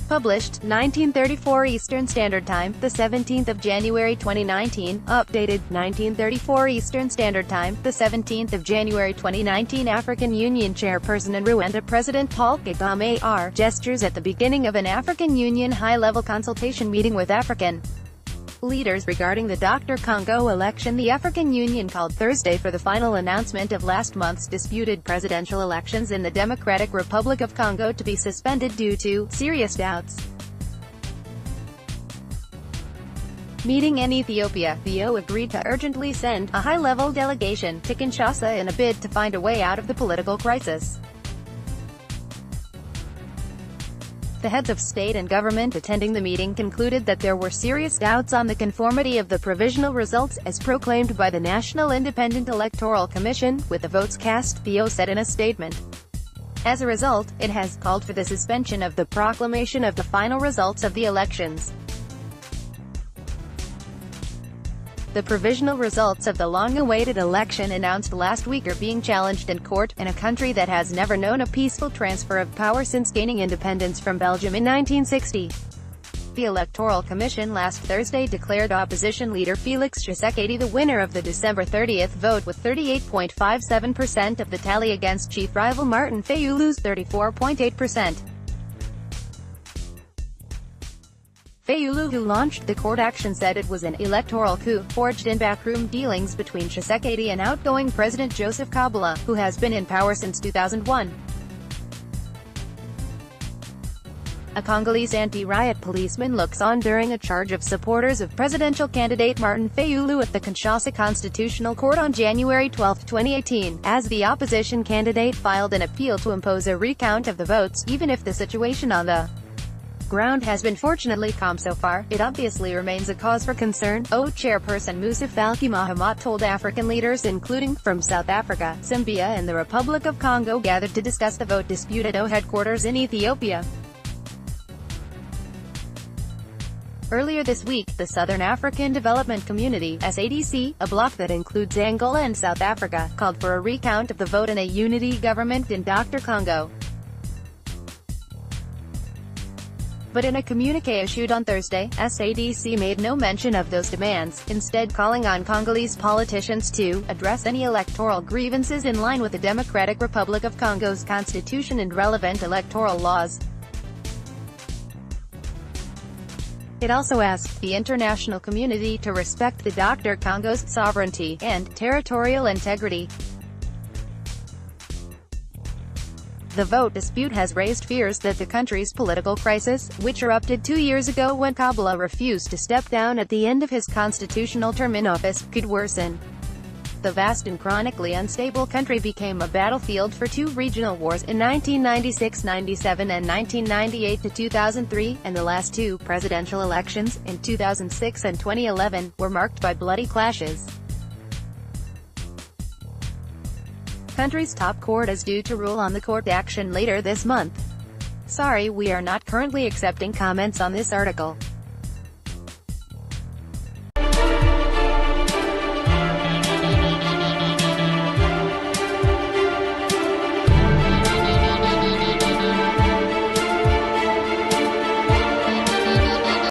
Published, 1934 Eastern Standard Time, the 17th of January 2019. Updated, 1934 Eastern Standard Time, the 17th of January 2019. African Union chairperson and Rwanda President Paul Kagame are gestures at the beginning of an African Union high-level consultation meeting with African leaders regarding the DR Congo election. The African Union called Thursday for the final announcement of last month's disputed presidential elections in the Democratic Republic of Congo to be suspended due to serious doubts. Meeting in Ethiopia, Theo agreed to urgently send a high-level delegation to Kinshasa in a bid to find a way out of the political crisis. The heads of state and government attending the meeting concluded that there were serious doubts on the conformity of the provisional results, as proclaimed by the National Independent Electoral Commission, with the votes cast, Theo said in a statement. As a result, it has called for the suspension of the proclamation of the final results of the elections. The provisional results of the long-awaited election announced last week are being challenged in court, in a country that has never known a peaceful transfer of power since gaining independence from Belgium in 1960. The Electoral Commission last Thursday declared opposition leader Felix Tshisekedi the winner of the December 30th vote with 38.57% of the tally against chief rival Martin Fayulu's 34.8%. Fayulu, who launched the court action, said it was an electoral coup forged in backroom dealings between Tshisekedi and outgoing President Joseph Kabila, who has been in power since 2001. A Congolese anti-riot policeman looks on during a charge of supporters of presidential candidate Martin Fayulu at the Kinshasa Constitutional Court on January 12, 2018, as the opposition candidate filed an appeal to impose a recount of the votes, even if the situation on the ground has been fortunately calm so far. It obviously remains a cause for concern, chairperson Musa Faki Mahamat told African leaders including, from South Africa, Zambia and the Republic of Congo gathered to discuss the vote dispute at headquarters in Ethiopia. Earlier this week, the Southern African Development Community, SADC, a bloc that includes Angola and South Africa, called for a recount of the vote and a unity government in DR Congo. But in a communiqué issued on Thursday, SADC made no mention of those demands, instead calling on Congolese politicians to address any electoral grievances in line with the Democratic Republic of Congo's constitution and relevant electoral laws. It also asked the international community to respect the DR Congo's sovereignty and territorial integrity. The vote dispute has raised fears that the country's political crisis, which erupted 2 years ago when Kabila refused to step down at the end of his constitutional term in office, could worsen. The vast and chronically unstable country became a battlefield for two regional wars in 1996-97 and 1998-2003, and the last two presidential elections, in 2006 and 2011, were marked by bloody clashes. Country's top court is due to rule on the court action later this month. Sorry, we are not currently accepting comments on this article.